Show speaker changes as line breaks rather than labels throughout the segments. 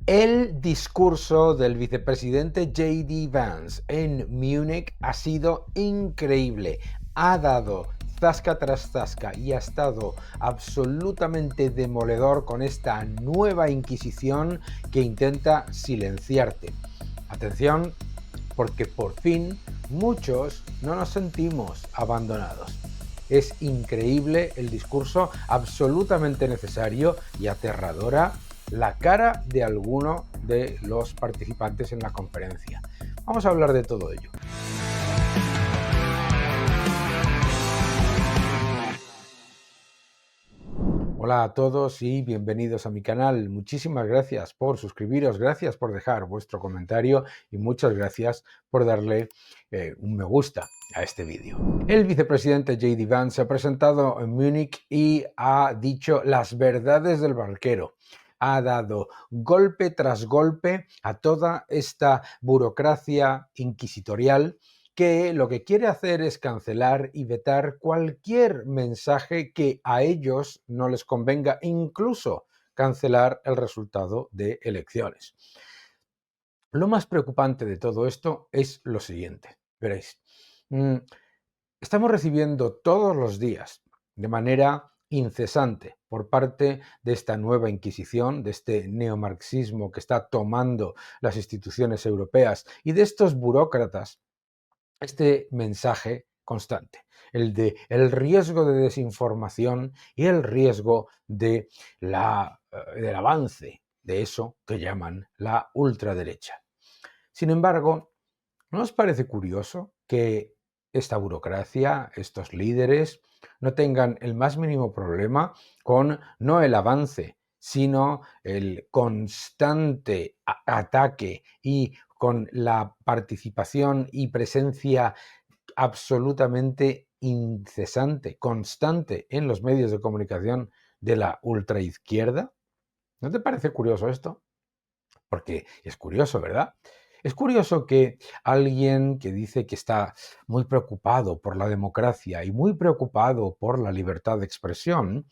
El discurso del vicepresidente J.D. Vance en Múnich ha sido increíble. Ha dado zasca tras zasca y ha estado absolutamente demoledor con esta nueva Inquisición que intenta silenciarte. Atención, porque por fin muchos no nos sentimos abandonados. Es increíble el discurso, absolutamente necesario y aterradora la cara de alguno de los participantes en la conferencia. Vamos a hablar de todo ello. Hola a todos y bienvenidos a mi canal. Muchísimas gracias por suscribiros, gracias por dejar vuestro comentario y muchas gracias por darle un me gusta a este vídeo. El vicepresidente J.D. Vance se ha presentado en Múnich y ha dicho las verdades del barquero. Ha dado golpe tras golpe a toda esta burocracia inquisitorial que lo que quiere hacer es cancelar y vetar cualquier mensaje que a ellos no les convenga, incluso cancelar el resultado de elecciones. Lo más preocupante de todo esto es lo siguiente, veréis. Estamos recibiendo todos los días, de manera incesante, por parte de esta nueva Inquisición, de este neomarxismo que está tomando las instituciones europeas y de estos burócratas, este mensaje constante, el de el riesgo de desinformación y el riesgo de del avance de eso que llaman la ultraderecha. Sin embargo, ¿no os parece curioso que esta burocracia, estos líderes, no tengan el más mínimo problema con no el avance, sino el constante ataque y con la participación y presencia absolutamente incesante, constante en los medios de comunicación de la ultraizquierda? ¿No te parece curioso esto? Porque es curioso, ¿verdad? Es curioso que alguien que dice que está muy preocupado por la democracia y muy preocupado por la libertad de expresión,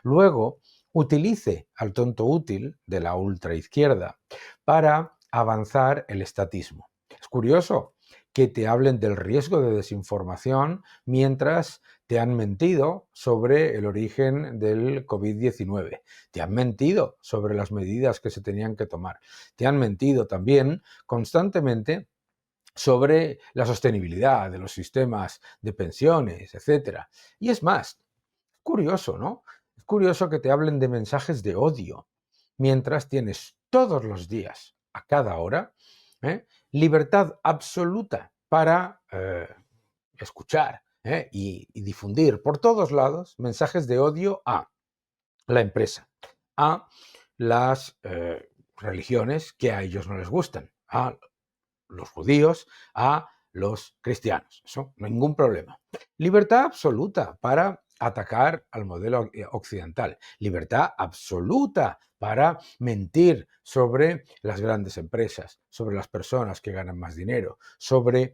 luego utilice al tonto útil de la ultraizquierda para avanzar el estatismo. Es curioso que te hablen del riesgo de desinformación mientras te han mentido sobre el origen del COVID-19, te han mentido sobre las medidas que se tenían que tomar, te han mentido también constantemente sobre la sostenibilidad de los sistemas de pensiones, etcétera. Y es más, curioso, ¿no? Es curioso que te hablen de mensajes de odio, mientras tienes todos los días, a cada hora, libertad absoluta para escuchar y difundir por todos lados mensajes de odio a la empresa, a las religiones que a ellos no les gustan, a los judíos, a los cristianos. Eso, no hay ningún problema. Libertad absoluta para atacar al modelo occidental. Libertad absoluta para mentir sobre las grandes empresas, sobre las personas que ganan más dinero, sobre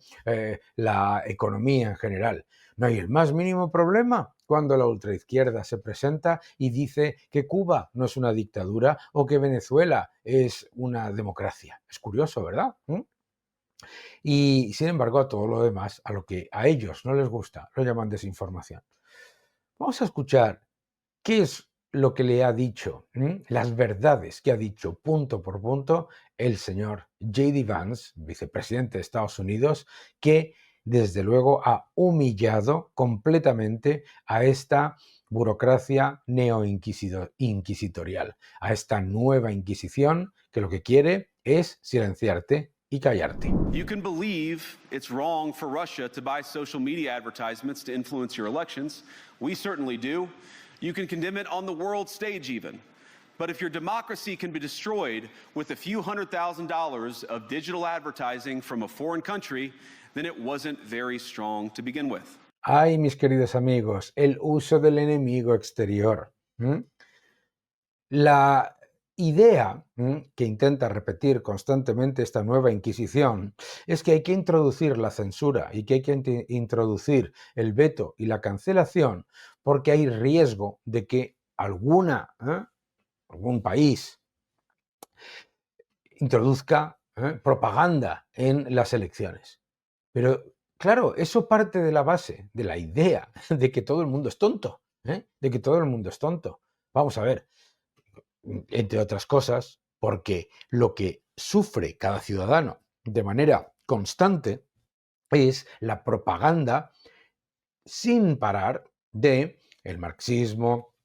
la economía en general. No hay el más mínimo problema cuando la ultraizquierda se presenta y dice que Cuba no es una dictadura o que Venezuela es una democracia. Es curioso, ¿verdad? Y sin embargo, a todo lo demás, a lo que a ellos no les gusta, lo llaman desinformación. Vamos a escuchar qué es lo que le ha dicho, las verdades que ha dicho punto por punto el señor J.D. Vance, vicepresidente de Estados Unidos, que desde luego ha humillado completamente a esta burocracia neo-inquisitorial, a esta nueva Inquisición que lo que quiere es silenciarte y callarte.
You can believe it's wrong for Russia to buy social media advertisements to influence your elections. We certainly do. You can condemn it on the world stage even. But if your democracy can be destroyed with a few $100,000 of digital advertising from a foreign country, then it wasn't very strong to begin with.
Ay, mis queridos amigos, el uso del enemigo exterior. La idea que intenta repetir constantemente esta nueva Inquisición es que hay que introducir la censura y que hay que introducir el veto y la cancelación porque hay riesgo de que algún país introduzca propaganda en las elecciones. Pero claro, eso parte de la base, de la idea de que todo el mundo es tonto, de que todo el mundo es tonto. Vamos a ver, entre otras cosas, porque lo que sufre cada ciudadano de manera constante es la propaganda sin parar de el marxismo,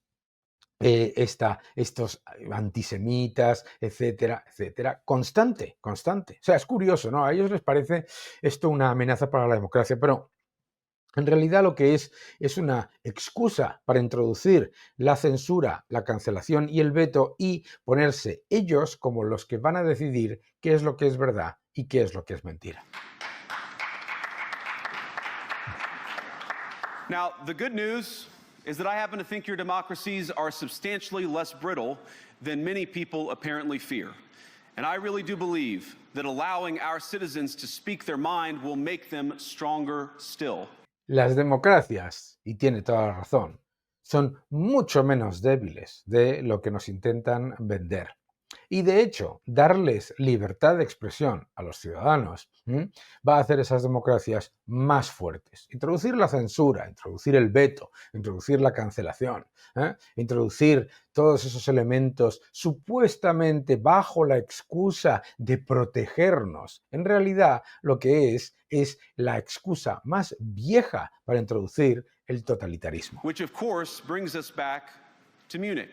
estos antisemitas, etcétera, etcétera, constante. O sea, es curioso, ¿no? A ellos les parece esto una amenaza para la democracia, pero en realidad lo que es una excusa para introducir la censura, la cancelación y el veto y ponerse ellos como los que van a decidir qué es lo que es verdad y qué es lo que es mentira.
Now, the good news is that I happen to think your democracies are substantially less brittle than many people apparently fear. And I really do believe that allowing our citizens to speak their mind will make them stronger still.
Las democracias, y tiene toda la razón, son mucho menos débiles de lo que nos intentan vender. Y de hecho, darles libertad de expresión a los ciudadanos va a hacer esas democracias más fuertes. Introducir la censura, introducir el veto, introducir la cancelación, introducir todos esos elementos supuestamente bajo la excusa de protegernos. En realidad, lo que es la excusa más vieja para introducir el totalitarismo.
Which, of course, brings us back to Munich,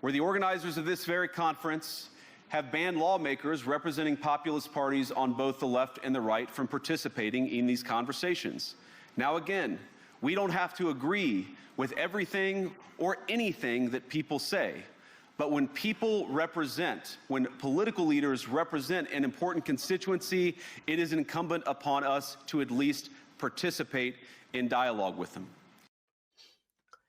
where the organizers of this very conference have banned lawmakers representing populist parties on both the left and the right from participating in these conversations. Now, again, we don't have to agree with everything or anything that people say. But when people represent, when political leaders represent an important constituency, it is incumbent upon us to at least participate in dialogue with them.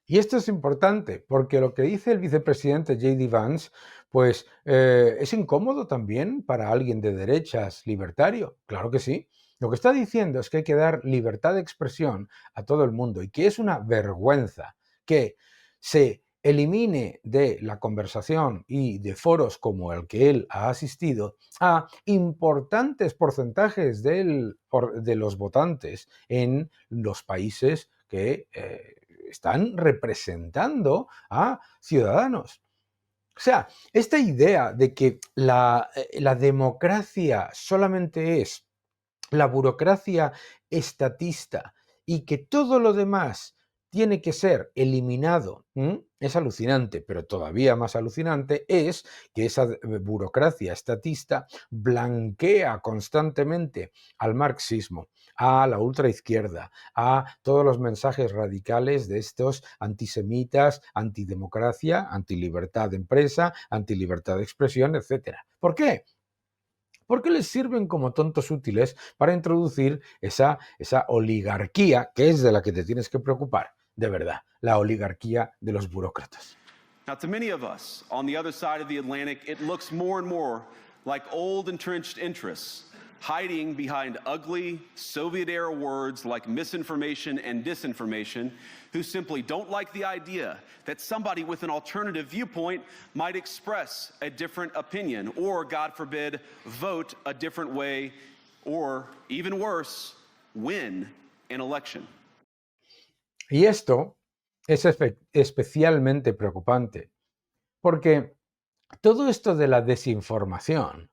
Y esto es importante porque lo que dice el vicepresidente J.D. Vance, pues es incómodo también para alguien de derechas libertario. Claro que sí. Lo que está diciendo es que hay que dar libertad de expresión a todo el mundo y que es una vergüenza que se elimine de la conversación y de foros como el que él ha asistido a importantes porcentajes de los votantes en los países que están representando a ciudadanos. O sea, esta idea de que la democracia solamente es la burocracia estatista y que todo lo demás tiene que ser eliminado, es alucinante, pero todavía más alucinante es que esa burocracia estatista blanquea constantemente al marxismo, a la ultraizquierda, a todos los mensajes radicales de estos antisemitas, antidemocracia, antilibertad de empresa, antilibertad de expresión, etc. ¿Por qué? Porque les sirven como tontos útiles para introducir esa oligarquía, que es de la que te tienes que preocupar, de verdad, la oligarquía de los burócratas.
Now, to many of us on the other side of the Atlantic, it looks more and more like old entrenched interests hiding behind ugly Soviet-era words like misinformation and disinformation, who simply don't like the idea that somebody with an alternative viewpoint might express a different opinion or, God forbid, vote a different way or, even worse, win an election.
Y esto es especialmente preocupante porque todo esto de la desinformación,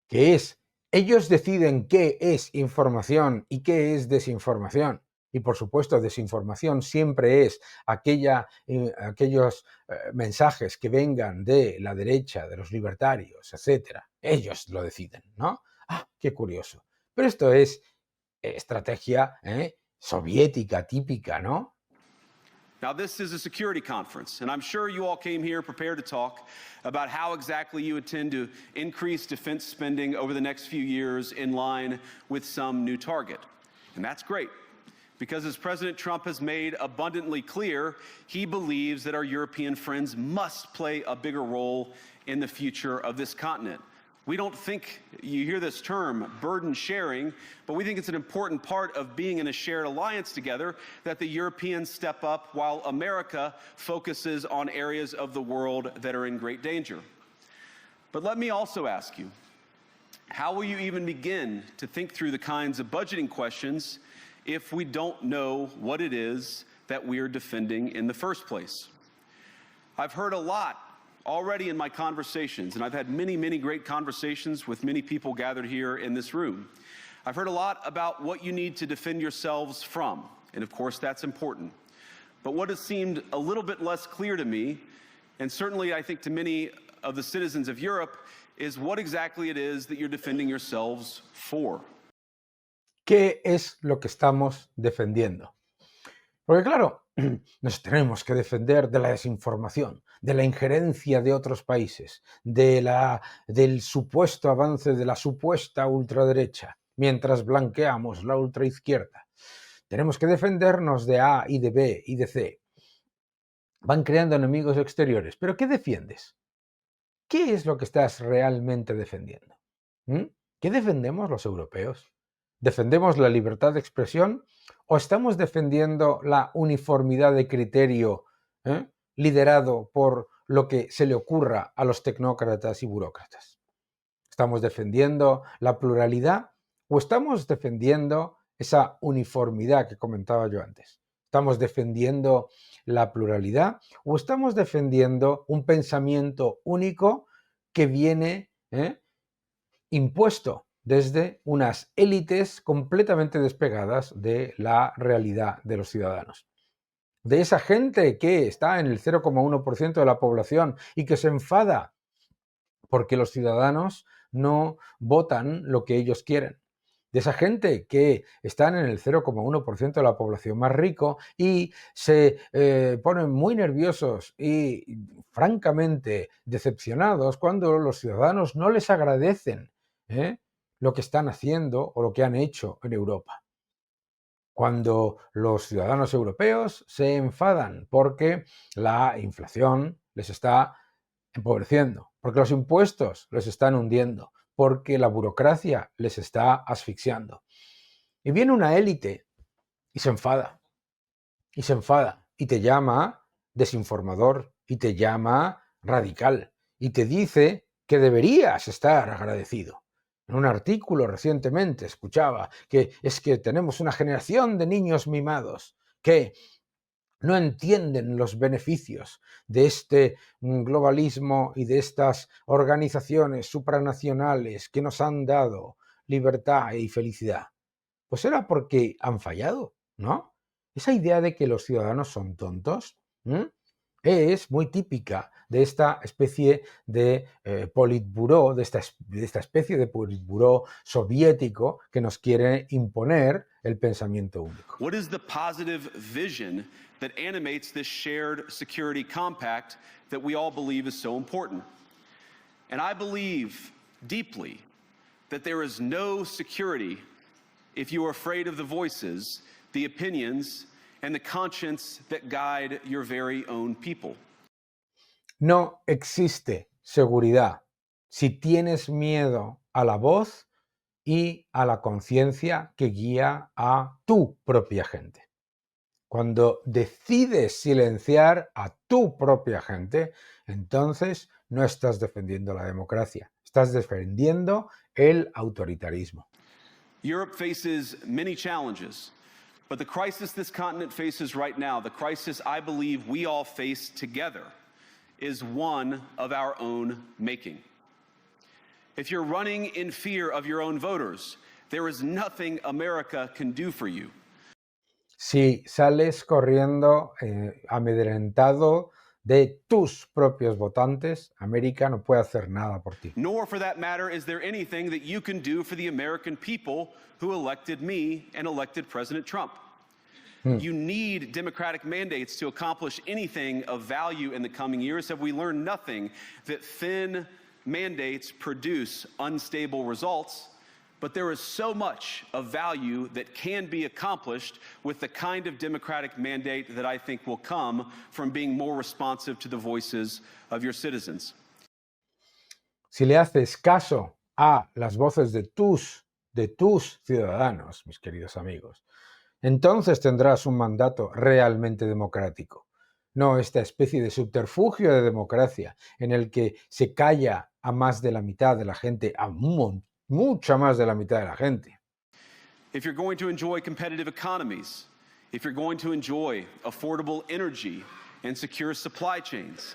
que es ellos deciden qué es información y qué es desinformación. Y por supuesto, desinformación siempre es aquellos mensajes que vengan de la derecha, de los libertarios, etc. Ellos lo deciden, ¿no? Ah, qué curioso. Pero esto es estrategia soviética típica, ¿no?
Now, this is a security conference, and I'm sure you all came here prepared to talk about how exactly you intend to increase defense spending over the next few years in line with some new target. And that's great, because as President Trump has made abundantly clear, he believes that our European friends must play a bigger role in the future of this continent. We don't think, you hear this term, burden sharing, but we think it's an important part of being in a shared alliance together that the Europeans step up while America focuses on areas of the world that are in great danger. But let me also ask you, how will you even begin to think through the kinds of budgeting questions if we don't know what it is that we're defending in the first place? I've heard a lot already in my conversations, and I've had many, many great conversations with many people gathered here in this room. I've heard a lot about what you need to defend yourselves from, and of course that's important. But what has seemed a little bit less clear to me, and certainly I think to many of the citizens of Europe, is what exactly it is that you're defending yourselves for.
¿Qué es lo que estamos defendiendo? Porque claro, nos tenemos que defender de la desinformación, de la injerencia de otros países, del supuesto avance de la supuesta ultraderecha, mientras blanqueamos la ultraizquierda. Tenemos que defendernos de A y de B y de C. Van creando enemigos exteriores. ¿Pero qué defiendes? ¿Qué es lo que estás realmente defendiendo? ¿Qué defendemos los europeos? ¿Defendemos la libertad de expresión o estamos defendiendo la uniformidad de criterio liderado por lo que se le ocurra a los tecnócratas y burócratas? ¿Estamos defendiendo la pluralidad o estamos defendiendo esa uniformidad que comentaba yo antes? ¿Estamos defendiendo la pluralidad o estamos defendiendo un pensamiento único que viene impuesto desde unas élites completamente despegadas de la realidad de los ciudadanos? De esa gente que está en el 0,1% de la población y que se enfada porque los ciudadanos no votan lo que ellos quieren. De esa gente que están en el 0,1% de la población más rico y se ponen muy nerviosos y francamente decepcionados cuando los ciudadanos no les agradecen lo que están haciendo o lo que han hecho en Europa. Cuando los ciudadanos europeos se enfadan porque la inflación les está empobreciendo, porque los impuestos les están hundiendo, porque la burocracia les está asfixiando. Y viene una élite y se enfada, y te llama desinformador, y te llama radical, y te dice que deberías estar agradecido. En un artículo recientemente escuchaba que es que tenemos una generación de niños mimados que no entienden los beneficios de este globalismo y de estas organizaciones supranacionales que nos han dado libertad y felicidad. Pues era porque han fallado, ¿no? Esa idea de que los ciudadanos son tontos es muy típica de esta especie de politburó, de esta especie de politburó soviético que nos quiere imponer el pensamiento único.
What is the positive vision that animates this shared security compact that we all believe is so important? And I believe deeply that there is no security if you are afraid of the voices, the opinions, and the conscience that guide your very own people.
No existe seguridad si tienes miedo a la voz y a la conciencia que guía a tu propia gente. Cuando decides silenciar a tu propia gente, entonces no estás defendiendo la democracia, estás defendiendo el autoritarismo.
Europe faces many challenges, but the crisis this continent faces right now, the crisis I believe we all face together, is one of our own making. If you're running in fear of your own voters, there is nothing America can do for you.
Si sales corriendo amedrentado de tus propios votantes, América no puede hacer nada por ti.
Nor, for that matter, is there anything that you can do for the American people who elected me and elected President Trump. You need democratic mandates to accomplish anything of value in the coming years. Have we learned nothing that thin mandates produce unstable results? But there is so much of value that can be accomplished with the kind of democratic mandate that I think will come from being more responsive to the voices of your citizens.
Si le haces caso a las voces de tus ciudadanos, mis queridos amigos, entonces tendrás un mandato realmente democrático. no esta especie de subterfugio de democracia en el que se calla a más de la mitad de la gente, mucha más de la mitad de la gente.
If you're going to enjoy competitive economies, if you're going to enjoy affordable energy and secure supply chains,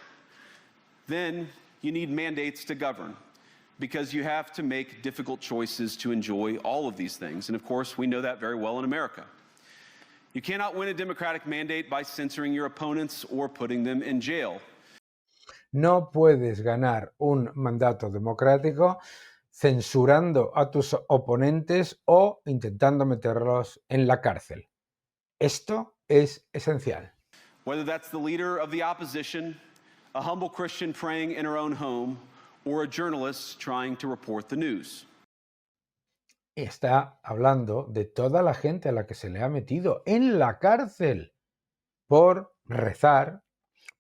then you need mandates to govern, because you have to make difficult choices to enjoy all of these things. And of course, we know that very well in America. You cannot win a democratic mandate by censoring your opponents or putting them in jail.
No puedes ganar un mandato democrático censurando a tus oponentes o intentando meterlos en la cárcel. Esto es esencial.
Whether that's the leader of the opposition, a humble Christian praying in her own home, or a journalist trying to report the news.
Está hablando de toda la gente a la que se le ha metido en la cárcel por rezar,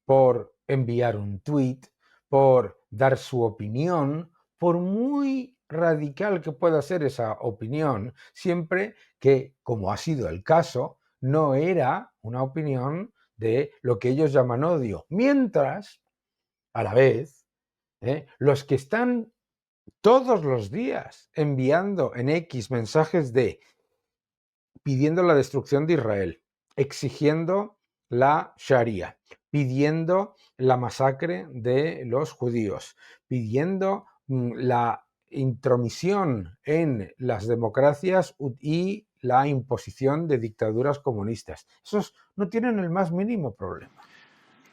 por enviar un tuit, por dar su opinión, por muy radical que pueda ser esa opinión, siempre que, como ha sido el caso, no era una opinión de lo que ellos llaman odio. Mientras, a la vez, los que están todos los días enviando en X mensajes pidiendo la destrucción de Israel, exigiendo la Sharia, pidiendo la masacre de los judíos, pidiendo la intromisión en las democracias y la imposición de dictaduras comunistas. Esos no tienen el más mínimo problema.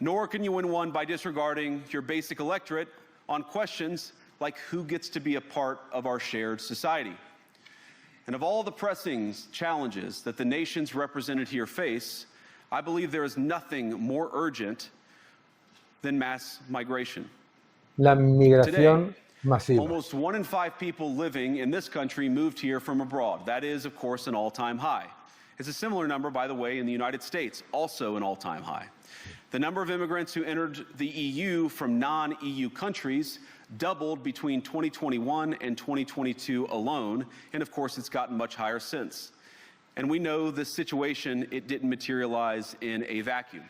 Nor can you win one by disregarding your basic electorate on questions like who gets to be a part of our shared society. And of all the pressing challenges that the nations represented here face, I believe there is nothing more urgent than mass migration.
La migración masiva.
Almost 1 in 5 people living in this country moved here from abroad. That is, of course, an all-time high. It's a similar number, by the way, in the United States, also an all-time high. The number of immigrants who entered the EU from non-EU countries doubled between 2021 and 2022 alone, and of course it's gotten much higher since. And we know this situation, it didn't materialize in a vacuum.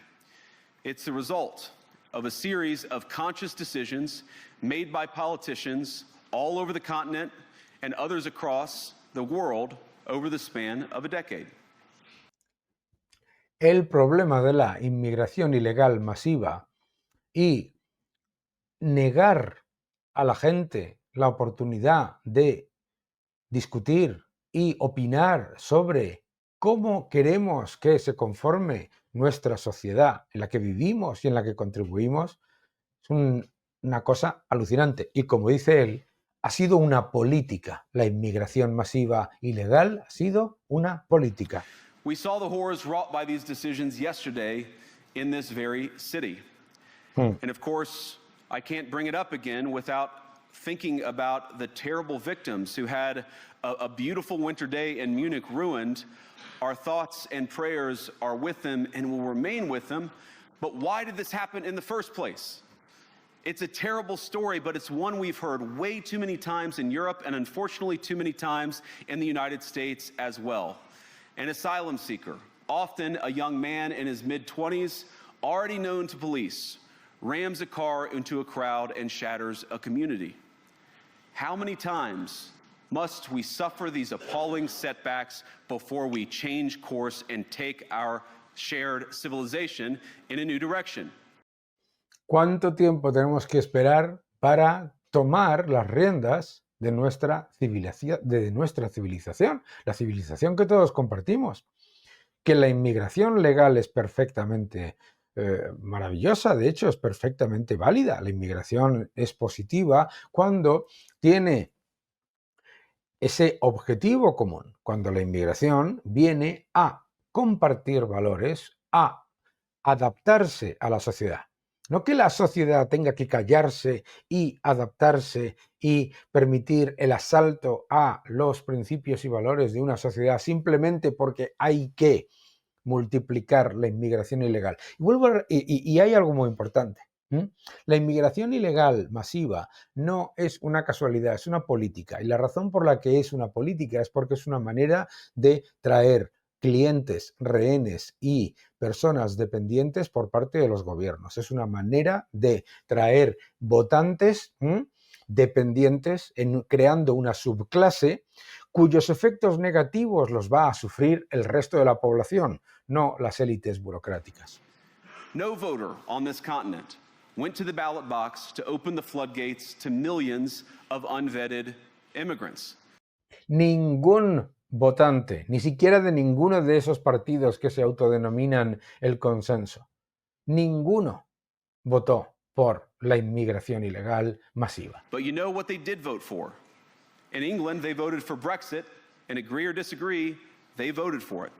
It's the result of a series of conscious decisions made by politicians all over the continent and others across the world over the span of a decade.
El problema de la inmigración ilegal masiva y negar a la gente la oportunidad de discutir y opinar sobre cómo queremos que se conforme nuestra sociedad en la que vivimos y en la que contribuimos, es una cosa alucinante. Y como dice él, ha sido una política. La inmigración masiva ilegal ha sido una política.
We saw the horrors wrought by these decisions yesterday in this very city. And of course, I can't bring it up again without thinking about the terrible victims who had a beautiful winter day in Munich ruined. Our thoughts and prayers are with them and will remain with them. But why did this happen in the first place? It's a terrible story, but it's one we've heard way too many times in Europe and unfortunately too many times in the United States as well. An asylum seeker, often a young man in his mid-20s, already known to police, rams a car into a crowd and shatters a community. How many times must we suffer these appalling setbacks before we change course and take our shared civilization in a new direction?
¿Cuánto tiempo tenemos que esperar para tomar las riendas de nuestra civilización, la civilización que todos compartimos? Que la inmigración legal es perfectamente maravillosa, de hecho es perfectamente válida. La inmigración es positiva cuando tiene ese objetivo común, cuando la inmigración viene a compartir valores, a adaptarse a la sociedad. No que la sociedad tenga que callarse y adaptarse y permitir el asalto a los principios y valores de una sociedad simplemente porque hay que multiplicar la inmigración ilegal. Y hay algo muy importante. La inmigración ilegal masiva no es una casualidad, es una política. Y la razón por la que es una política es porque es una manera de traer clientes, rehenes y personas dependientes por parte de los gobiernos. Es una manera de traer votantes dependientes, creando una subclase cuyos efectos negativos los va a sufrir el resto de la población, no las élites burocráticas.
No voter on this continent went to the ballot box to open the floodgates to millions of unvetted immigrants.
Ningún votante, ni siquiera de ninguno de esos partidos que se autodenominan el consenso, ninguno votó por la inmigración ilegal masiva.
But you know what they did vote for? In England, they voted for Brexit, and agree or disagree, they voted for it.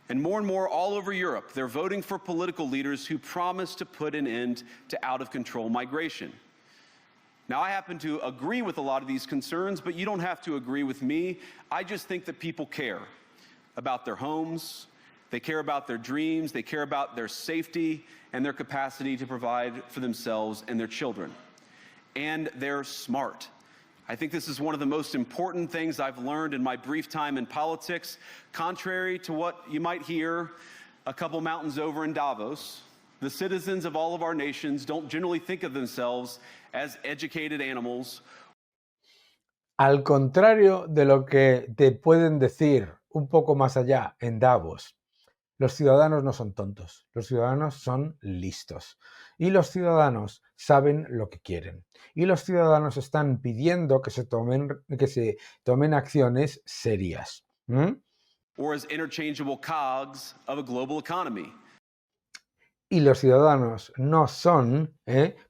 And more all over Europe, they're voting for political leaders who promise to put an end to out-of-control migration. Now, I happen to agree with a lot of these concerns, but you don't have to agree with me. I just think that people care about their homes, they care about their dreams, they care about their safety and their capacity to provide for themselves and their children. And they're smart. I think this is one of the most important things I've learned in my brief time in politics. Contrary to what you might hear a couple mountains over in Davos, the citizens of all of our nations don't generally think of themselves as educated animals.
Al contrario de lo que te pueden decir un poco más allá en Davos, los ciudadanos no son tontos, los ciudadanos son listos y los ciudadanos saben lo que quieren y los ciudadanos están pidiendo que se tomen acciones serias.
Or as interchangeable cogs of a global economy.
Y los ciudadanos no son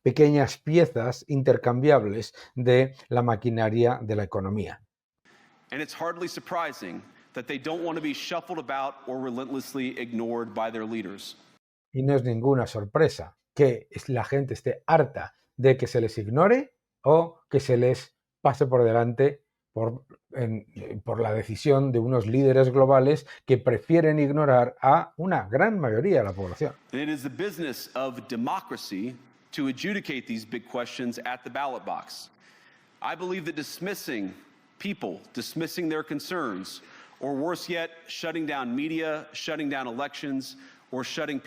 pequeñas piezas intercambiables de la maquinaria de la economía.
And it's hardly surprising that they don't want to be shuffled about or relentlessly ignored by their leaders.
Y no es ninguna sorpresa que la gente esté harta de que se les ignore o que se les pase por delante por la decisión de unos líderes globales que prefieren ignorar a una gran mayoría de la población.
And it is the business of democracy to adjudicate these big questions at the ballot box. I believe that dismissing people, dismissing their concerns, or worse yet, shutting down media, shutting down elections, or shutting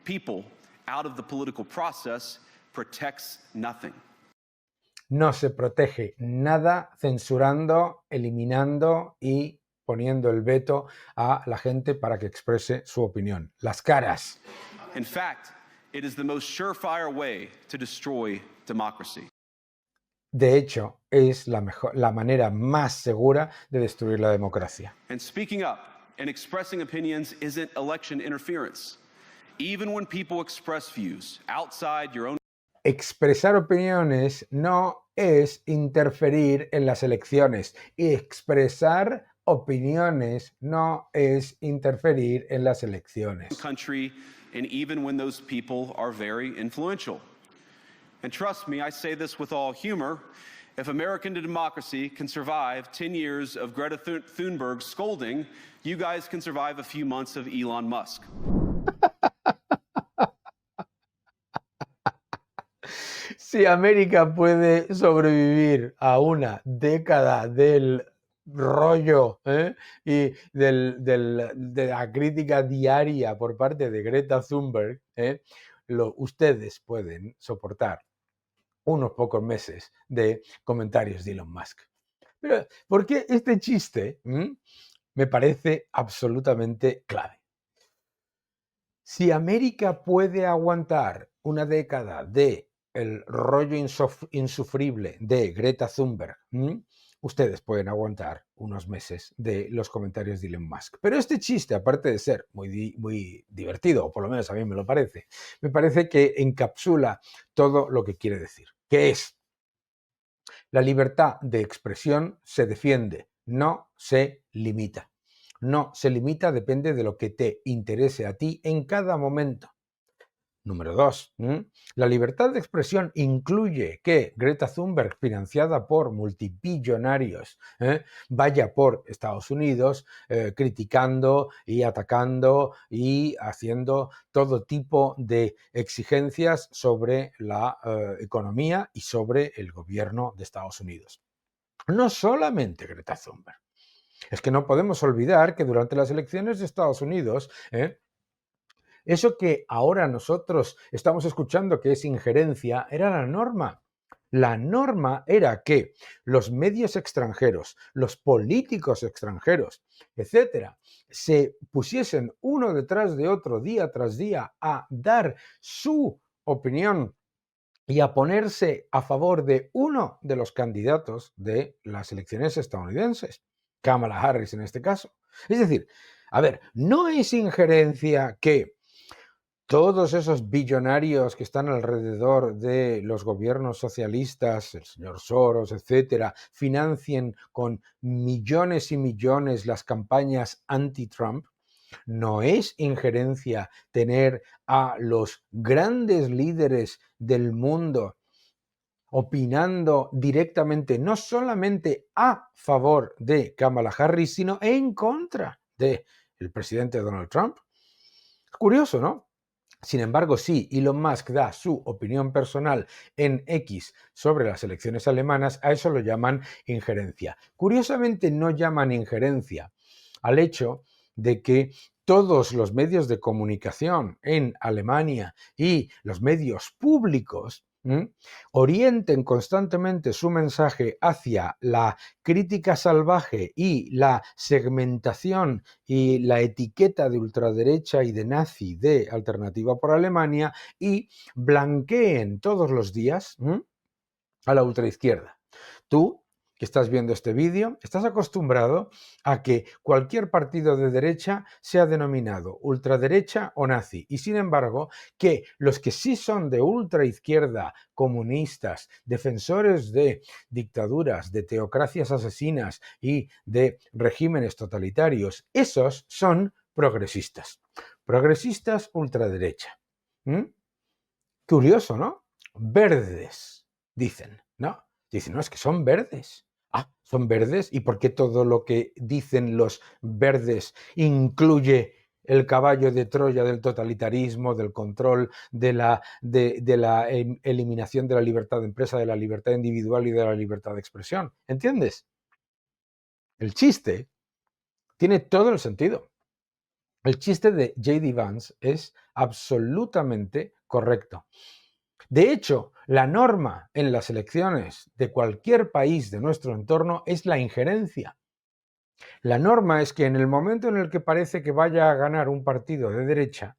people out of the political process protects nothing.
No se protege nada censurando, eliminando y poniendo el veto a la gente para que exprese su opinión. Las caras.
In fact, it is the most surefire way to destroy democracy.
De hecho, es la manera más segura de destruir la democracia.
And speaking up and expressing opinions isn't election interference. Even when people express views outside your own.
Expresar opiniones no es interferir en las elecciones. Expresar opiniones no es interferir en las elecciones.
Country, and even when those people are very influential. And trust me, I say this with all humor. If American democracy can survive 10 years of Greta Thunberg scolding, you guys can survive a few months of Elon Musk.
Si América puede sobrevivir a una década del rollo y de la crítica diaria por parte de Greta Thunberg, ustedes pueden soportar unos pocos meses de comentarios de Elon Musk. Pero, ¿por qué este chiste me parece absolutamente clave? Si América puede aguantar una década de el rollo insufrible de Greta Thunberg, ustedes pueden aguantar unos meses de los comentarios de Elon Musk. Pero este chiste, aparte de ser muy divertido, o por lo menos a mí me lo parece, me parece que encapsula todo lo que quiere decir, que es: la libertad de expresión se defiende, no se limita. No se limita, depende de lo que te interese a ti en cada momento. Número 2. La libertad de expresión incluye que Greta Thunberg, financiada por multibillonarios, vaya por Estados Unidos criticando y atacando y haciendo todo tipo de exigencias sobre la economía y sobre el gobierno de Estados Unidos. No solamente Greta Thunberg. Es que no podemos olvidar que durante las elecciones de Estados Unidos, eso que ahora nosotros estamos escuchando que es injerencia, era la norma. La norma era que los medios extranjeros, los políticos extranjeros, etcétera, se pusiesen uno detrás de otro, día tras día, a dar su opinión y a ponerse a favor de uno de los candidatos de las elecciones estadounidenses, Kamala Harris en este caso. Es decir, a ver, no es injerencia que todos esos billonarios que están alrededor de los gobiernos socialistas, el señor Soros, etcétera, financien con millones y millones las campañas anti-Trump. No es injerencia tener a los grandes líderes del mundo opinando directamente, no solamente a favor de Kamala Harris, sino en contra del presidente Donald Trump. Curioso, ¿no? Sin embargo, sí, Elon Musk da su opinión personal en X sobre las elecciones alemanas, a eso lo llaman injerencia. Curiosamente, no llaman injerencia al hecho de que todos los medios de comunicación en Alemania y los medios públicos orienten constantemente su mensaje hacia la crítica salvaje y la segmentación y la etiqueta de ultraderecha y de nazi de Alternativa por Alemania y blanqueen todos los días a la ultraizquierda. Tú, que estás viendo este vídeo, estás acostumbrado a que cualquier partido de derecha sea denominado ultraderecha o nazi, y sin embargo, que los que sí son de ultraizquierda, comunistas, defensores de dictaduras, de teocracias asesinas y de regímenes totalitarios, esos son progresistas. Progresistas ultraderecha. Curioso, ¿no? Verdes, dicen, ¿no? Dicen, no, es que son verdes. Ah, son verdes. ¿Y por qué todo lo que dicen los verdes incluye el caballo de Troya del totalitarismo, del control, de la eliminación de la libertad de empresa, de la libertad individual y de la libertad de expresión? ¿Entiendes? El chiste tiene todo el sentido. El chiste de J.D. Vance es absolutamente correcto. De hecho, la norma en las elecciones de cualquier país de nuestro entorno es la injerencia. La norma es que en el momento en el que parece que vaya a ganar un partido de derecha,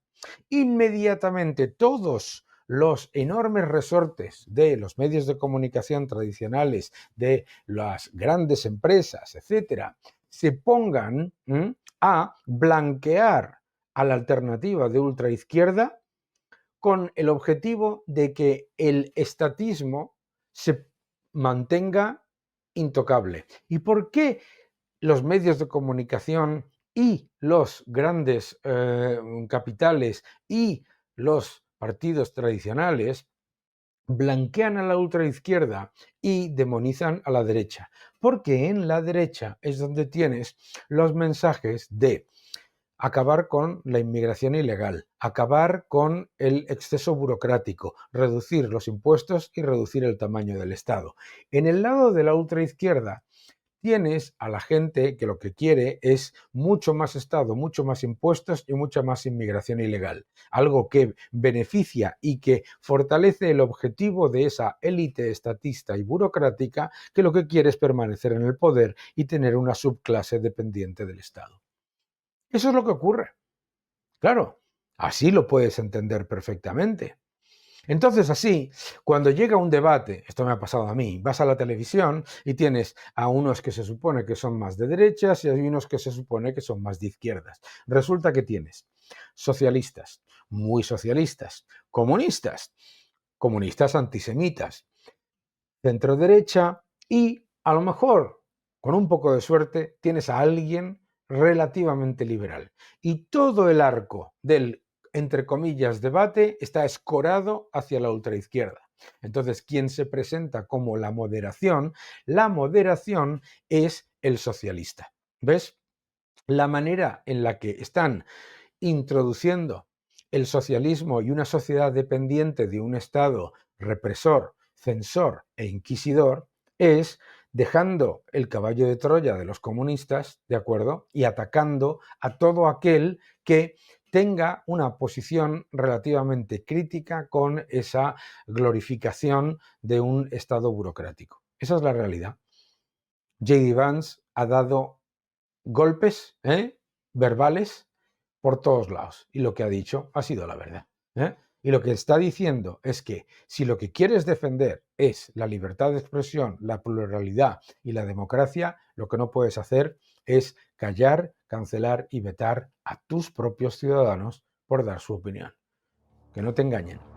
inmediatamente todos los enormes resortes de los medios de comunicación tradicionales, de las grandes empresas, etcétera, se pongan a blanquear a la alternativa de ultraizquierda con el objetivo de que el estatismo se mantenga intocable. ¿Y por qué los medios de comunicación y los grandes capitales y los partidos tradicionales blanquean a la ultraizquierda y demonizan a la derecha? Porque en la derecha es donde tienes los mensajes de acabar con la inmigración ilegal, acabar con el exceso burocrático, reducir los impuestos y reducir el tamaño del Estado. En el lado de la ultraizquierda tienes a la gente que lo que quiere es mucho más Estado, mucho más impuestos y mucha más inmigración ilegal, algo que beneficia y que fortalece el objetivo de esa élite estatista y burocrática que lo que quiere es permanecer en el poder y tener una subclase dependiente del Estado. Eso es lo que ocurre. Claro, así lo puedes entender perfectamente. Entonces, así, cuando llega un debate, esto me ha pasado a mí, vas a la televisión y tienes a unos que se supone que son más de derechas y hay unos que se supone que son más de izquierdas. Resulta que tienes socialistas, muy socialistas, comunistas, comunistas antisemitas, centro derecha y a lo mejor, con un poco de suerte, tienes a alguien relativamente liberal. Y todo el arco del, entre comillas, debate está escorado hacia la ultraizquierda. Entonces, ¿quién se presenta como la moderación? La moderación es el socialista. ¿Ves? La manera en la que están introduciendo el socialismo y una sociedad dependiente de un Estado represor, censor e inquisidor es dejando el caballo de Troya de los comunistas, ¿de acuerdo? Y atacando a todo aquel que tenga una posición relativamente crítica con esa glorificación de un Estado burocrático. Esa es la realidad. J.D. Vance ha dado golpes verbales por todos lados y lo que ha dicho ha sido la verdad. Y lo que está diciendo es que si lo que quieres defender es la libertad de expresión, la pluralidad y la democracia, lo que no puedes hacer es callar, cancelar y vetar a tus propios ciudadanos por dar su opinión. Que no te engañen.